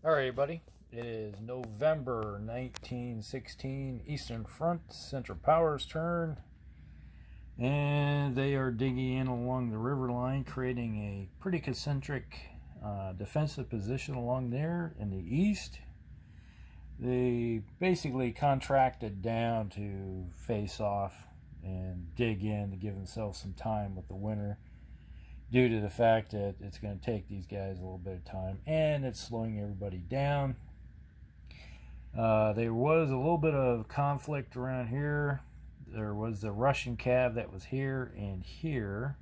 All right, everybody. It is November 1916, Eastern Front, Central Powers turn, and they are digging in along the river line, creating a pretty concentric defensive position along there in the east. They basically contracted down to face off and dig in to give themselves some time with the winter, due to the fact that it's going to take these guys a little bit of time and it's slowing everybody down. There was a little bit of conflict around here. There was the Russian cav that was here and here,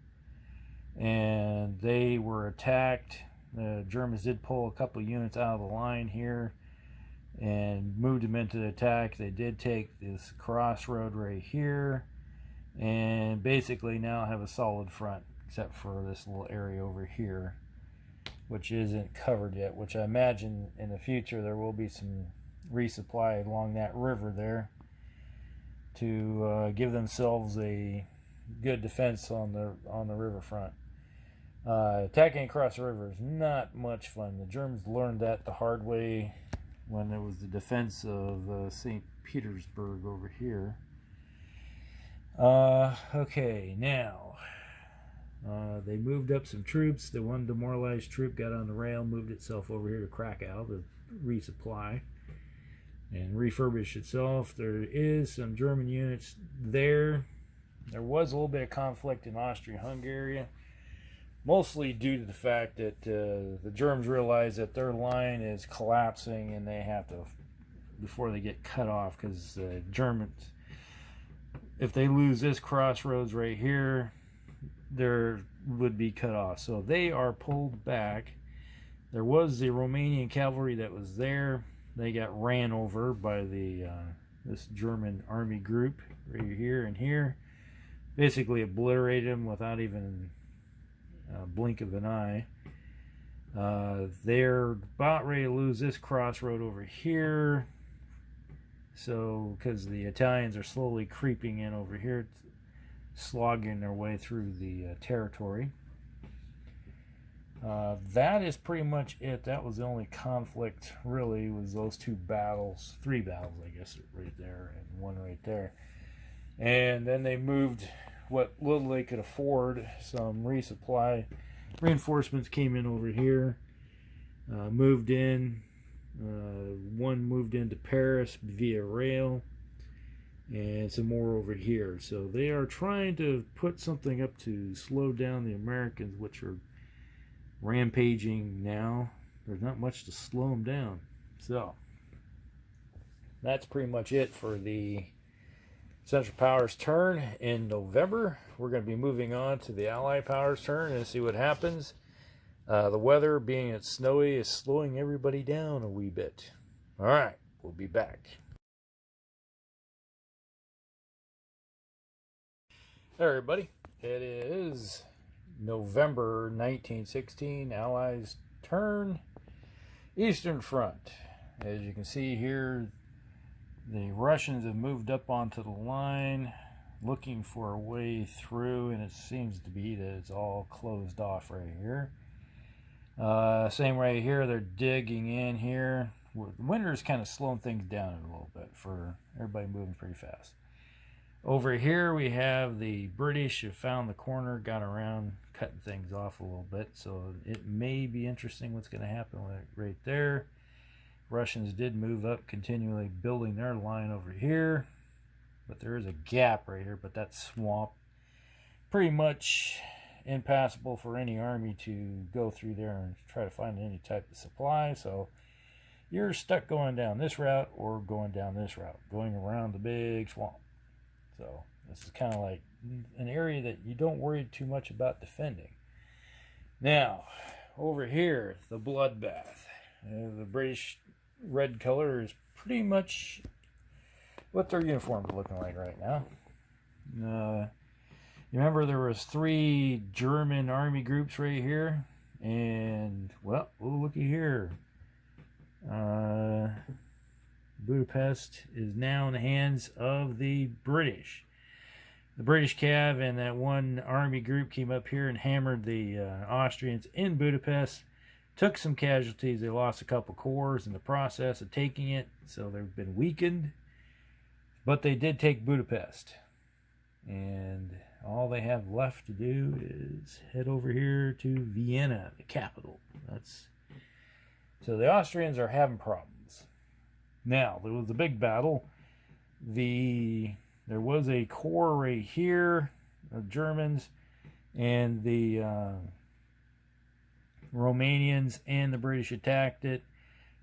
and they were attacked. The Germans did pull a couple of units out of the line here and moved them into the attack. They did take this crossroad right here and basically now have a solid front, except for this little area over here, which isn't covered yet, which I imagine in the future there will be some resupply along that river there to give themselves a good defense on the riverfront. Attacking across the river is not much fun. The Germans learned that the hard way when there was the defense of St. Petersburg over here. Okay, now they moved up some troops. The one demoralized troop got on the rail, moved itself over here to Krakow to resupply and refurbish itself. There is some German units there. There was a little bit of conflict in Austria-Hungary, mostly due to the fact that the Germans realize that their line is collapsing and they have to, before they get cut off, because the Germans, if they lose this crossroads right here, there would be cut off. So they are pulled back. There was the Romanian cavalry that was there. They got ran over by this German army group right here and here. Basically obliterated them without even a blink of an eye. They're about ready to lose this crossroad over here. So, because the Italians are slowly creeping in over here, slogging their way through the territory. That is pretty much it. That was the only conflict, really, was those two battles. 3 battles, I guess, right there, and one right there. And then they moved what little they could afford, some resupply. Reinforcements came in over here, moved in. One moved into Paris via rail, and some more over here. So they are trying to put something up to slow down the Americans, which are rampaging now. There's not much to slow them down. So that's pretty much it for the Central Powers turn in November. We're going to be moving on to the Allied Powers turn and see what happens. The weather, being it's snowy, is slowing everybody down a wee bit. All right, we'll be back. Hey everybody, it is November 1916, Allies turn, Eastern Front. As you can see here, the Russians have moved up onto the line, looking for a way through, and it seems to be that it's all closed off right here. Same right here, they're digging in here. Winter is kind of slowing things down a little bit for everybody moving pretty fast. Over here we have the British have found the corner, got around cutting things off a little bit, so it may be interesting what's going to happen right there. Russians did move up, continually building their line over here, but there is a gap right here, but that's swamp. Pretty much impassable for any army to go through there and try to find any type of supply, so you're stuck going down this route or going down this route, going around the big swamp. So this is kind of like an area that you don't worry too much about defending. Now, over here, the bloodbath. The British red color is pretty much what their uniforms are looking like right now. You remember there was 3 German army groups right here, and well, looky here. Budapest is now in the hands of the British. The British Cav and that one army group came up here and hammered the Austrians in Budapest, took some casualties. They lost a couple corps in the process of taking it, so they've been weakened. But they did take Budapest. And all they have left to do is head over here to Vienna, the capital. So the Austrians are having problems. Now, there was a big battle. There was a corps right here of Germans, and the Romanians and the British attacked it.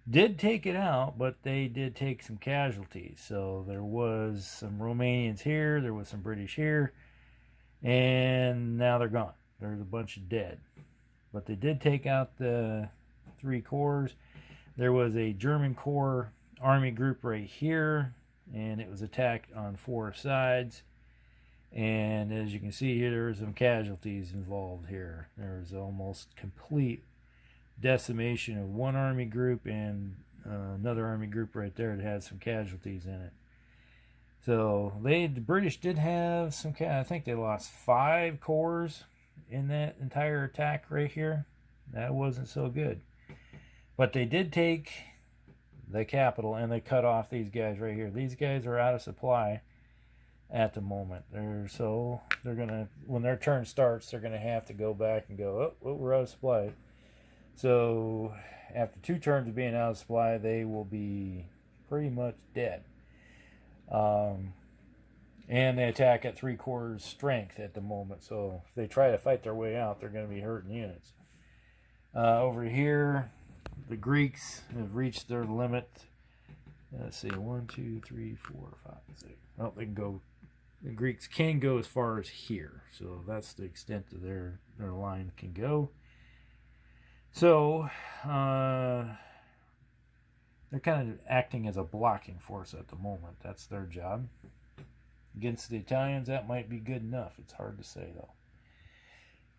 Did take it out, but they did take some casualties. So there was some Romanians here, there was some British here, and now they're gone. There's a bunch of dead. But they did take out the 3 corps. There was a German corps army group right here, and it was attacked on 4 sides. And as you can see here, there were some casualties involved here. There was almost complete decimation of one army group, and another army group right there that had some casualties in it. So the British did have some, I think they lost 5 corps in that entire attack right here. That wasn't so good. But they did take the capital, and they cut off these guys right here. These guys are out of supply at the moment. They're gonna, when their turn starts, they're gonna have to go back and go, oh, we're out of supply. So after 2 turns of being out of supply, they will be pretty much dead. And they attack at 3/4 strength at the moment. So if they try to fight their way out, they're going to be hurting units. Over here, the Greeks have reached their limit. Let's see, 1, 2, 3, 4, 5, 6. Well, they can go. The Greeks can go as far as here. So that's the extent that their line can go. So, they're kind of acting as a blocking force at the moment. That's their job. Against the Italians, that might be good enough. It's hard to say, though.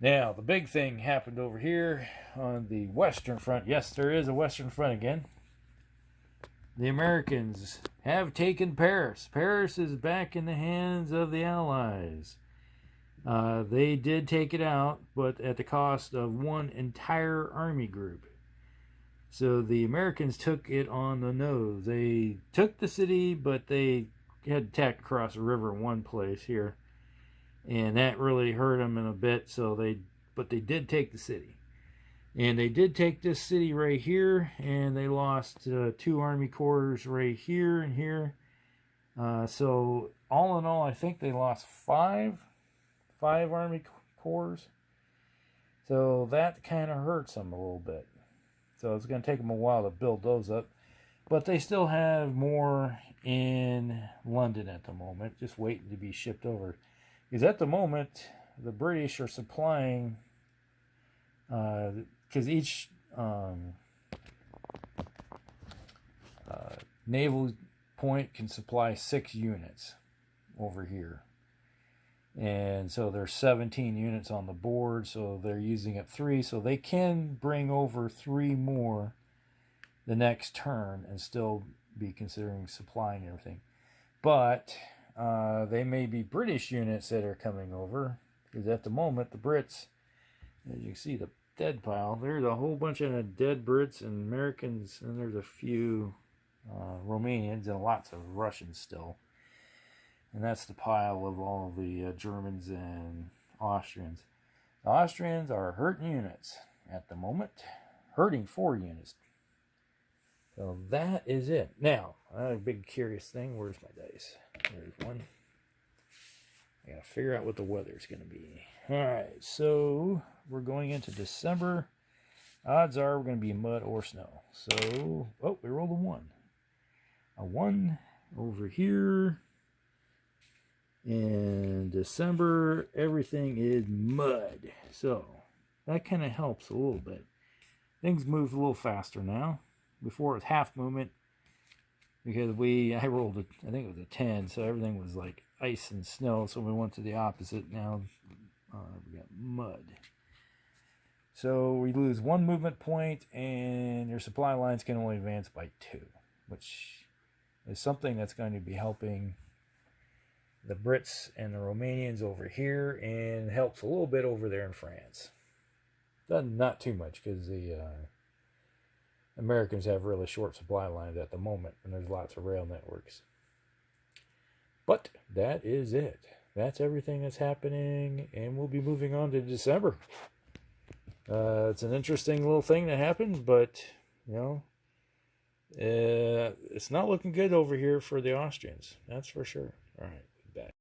Now, the big thing happened over here on the Western Front. Yes, there is a Western Front again. The Americans have taken Paris. Paris is back in the hands of the Allies. They did take it out, but at the cost of 1 entire army group. So the Americans took it on the nose. They took the city, but they had attacked across the river in one place here, and that really hurt them in a bit. But they did take the city, and they did take this city right here, and they lost 2 army corps right here and here. So all in all, I think they lost 5 army corps. So that kind of hurts them a little bit. So it's going to take them a while to build those up. But they still have more in London at the moment, just waiting to be shipped over. Because at the moment, the British are supplying, because each naval point can supply 6 units over here. And so there's 17 units on the board, so they're using up 3. So they can bring over 3 more the next turn and still be considering supplying everything. But they may be British units that are coming over, because at the moment the Brits, as you can see the dead pile, there's a whole bunch of dead Brits and Americans, and there's a few Romanians and lots of Russians still. And that's the pile of all the Germans and Austrians. The Austrians are hurting units at the moment. Hurting 4 units. So that is it. Now, a big curious thing. Where's my dice? There's one. I gotta figure out what the weather's gonna be. Alright, so we're going into December. Odds are we're gonna be mud or snow. So, oh, we rolled a 1. A 1 over here. In December, everything is mud. So, that kind of helps a little bit. Things move a little faster now. Before it was half movement. Because I rolled, I think it was a 10. So everything was like ice and snow. So we went to the opposite. Now we got mud. So we lose 1 movement point. And your supply lines can only advance by 2. Which is something that's going to be helping the Brits and the Romanians over here, and helps a little bit over there in France. Not too much, because the Americans have really short supply lines at the moment, and there's lots of rail networks. But that is it. That's everything that's happening, and we'll be moving on to December. It's an interesting little thing that happened, but, it's not looking good over here for the Austrians. That's for sure. All right.